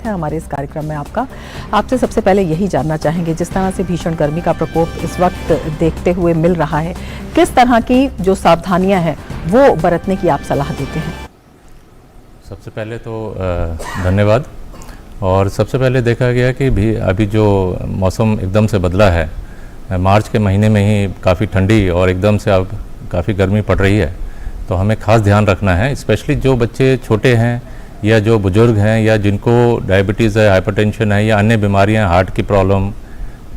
स्वागत है हमारे इस कार्यक्रम में आपका। आपसे सबसे पहले यही जानना चाहेंगे, जिस तरह से भीषण गर्मी का प्रकोप इस वक्त देखते हुए मिल रहा है, किस तरह की जो सावधानियां हैं वो बरतने की आप सलाह देते हैं? सबसे पहले तो धन्यवाद। और सबसे पहले देखा गया कि भी अभी जो मौसम एकदम से बदला है, मार्च के महीने में ही काफ़ी ठंडी और एकदम से अब काफ़ी गर्मी पड़ रही है, तो हमें खास ध्यान रखना है। स्पेशली जो बच्चे छोटे हैं या जो बुज़ुर्ग हैं या जिनको डायबिटीज़ है, हाइपरटेंशन है या अन्य बीमारियां, हार्ट की प्रॉब्लम,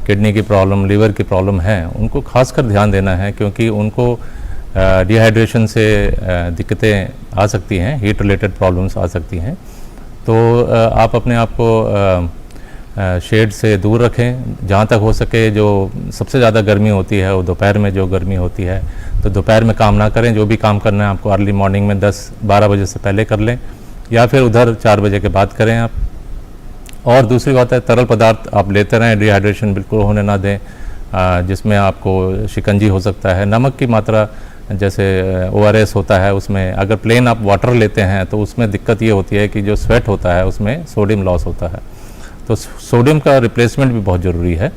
किडनी की प्रॉब्लम, लीवर की प्रॉब्लम है, उनको खासकर ध्यान देना है, क्योंकि उनको डिहाइड्रेशन से दिक्कतें आ सकती हैं, हीट रिलेटेड प्रॉब्लम्स आ सकती हैं। तो आप अपने आप को शेड से दूर रखें। जहाँ तक हो सके, जो सबसे ज़्यादा गर्मी होती है वो दोपहर में जो गर्मी होती है, तो दोपहर में काम ना करें। जो भी काम करना है आपको अर्ली मॉर्निंग में 10-12 बजे से पहले कर लें, या फिर उधर 4 बजे के बाद करें आप। और दूसरी बात है, तरल पदार्थ आप लेते रहें, डिहाइड्रेशन बिल्कुल होने ना दें, जिसमें आपको शिकंजी हो सकता है। नमक की मात्रा, जैसे ORS होता है, उसमें अगर प्लेन आप वाटर लेते हैं तो उसमें दिक्कत ये होती है कि जो स्वेट होता है उसमें सोडियम लॉस होता है, तो सोडियम का रिप्लेसमेंट भी बहुत ज़रूरी है।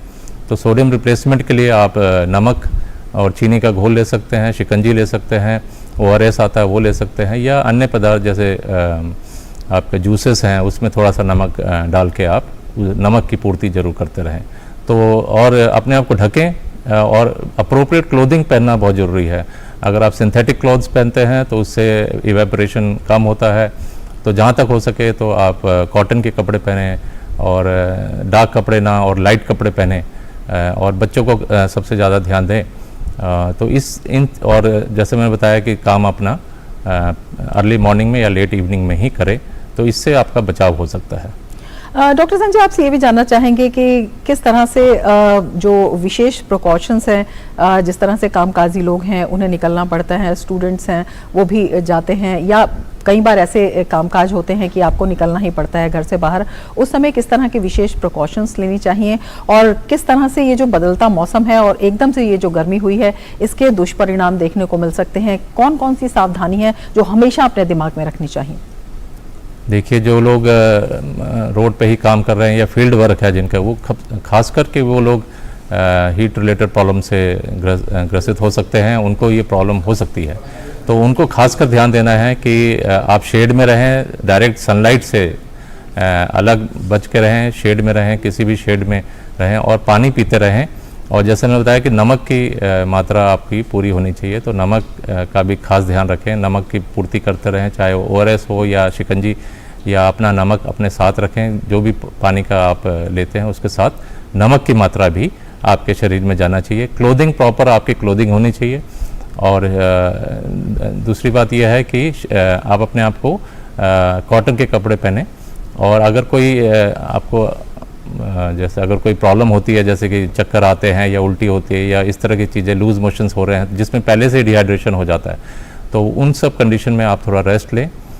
तो सोडियम रिप्लेसमेंट के लिए आप नमक और चीनी का घोल ले सकते हैं, शिकंजी ले सकते हैं, ORS आता है वो ले सकते हैं, या अन्य पदार्थ जैसे आपके जूसेस हैं उसमें थोड़ा सा नमक डाल के आप नमक की पूर्ति जरूर करते रहें। तो और अपने आप को ढकें और अप्रोप्रिएट क्लोथिंग पहनना बहुत ज़रूरी है। अगर आप सिंथेटिक क्लॉथ्स पहनते हैं तो उससे इवेपोरेशन कम होता है, तो जहाँ तक हो सके तो आप कॉटन के कपड़े पहने और डार्क कपड़े ना और लाइट कपड़े पहने, और बच्चों को सबसे ज़्यादा ध्यान दें। तो और जैसे मैंने बताया कि काम अपना अर्ली मॉर्निंग में या लेट इवनिंग में ही करें, तो इससे आपका बचाव हो सकता है। डॉक्टर संजय, आपसे ये भी जानना चाहेंगे कि किस तरह से जो विशेष प्रिकॉशंस हैं, जिस तरह से कामकाजी लोग हैं उन्हें निकलना पड़ता है, स्टूडेंट्स हैं वो भी जाते हैं, या कई बार ऐसे कामकाज होते हैं कि आपको निकलना ही पड़ता है घर से बाहर, उस समय किस तरह के विशेष प्रिकॉशंस लेनी चाहिए, और किस तरह से ये जो बदलता मौसम है और एकदम से ये जो गर्मी हुई है इसके दुष्परिणाम देखने को मिल सकते हैं? कौन कौन सी सावधानी है जो हमेशा अपने दिमाग में रखनी चाहिए? देखिए, जो लोग रोड पे ही काम कर रहे हैं या फील्ड वर्क है जिनका, वो खास करके वो लोग हीट रिलेटेड प्रॉब्लम से ग्रसित हो सकते हैं, उनको ये प्रॉब्लम हो सकती है। तो उनको खासकर ध्यान देना है कि आप शेड में रहें, डायरेक्ट सनलाइट से अलग बच के रहें, शेड में रहें, किसी भी शेड में रहें, और पानी पीते रहें। और जैसे मैंने बताया कि नमक की मात्रा आपकी पूरी होनी चाहिए, तो नमक का भी खास ध्यान रखें। नमक की पूर्ति करते रहें, चाहे ORS हो या शिकंजी, या अपना नमक अपने साथ रखें। जो भी पानी का आप लेते हैं उसके साथ नमक की मात्रा भी आपके शरीर में जाना चाहिए। क्लोथिंग, प्रॉपर आपकी क्लोथिंग होनी चाहिए। और दूसरी बात यह है कि आप अपने आप को कॉटन के कपड़े पहने। और अगर कोई आपको जैसे अगर कोई प्रॉब्लम होती है, जैसे कि चक्कर आते हैं या उल्टी होती है या इस तरह की चीज़ें, लूज मोशंस हो रहे हैं जिसमें पहले से डिहाइड्रेशन हो जाता है, तो उन सब कंडीशन में आप थोड़ा रेस्ट लें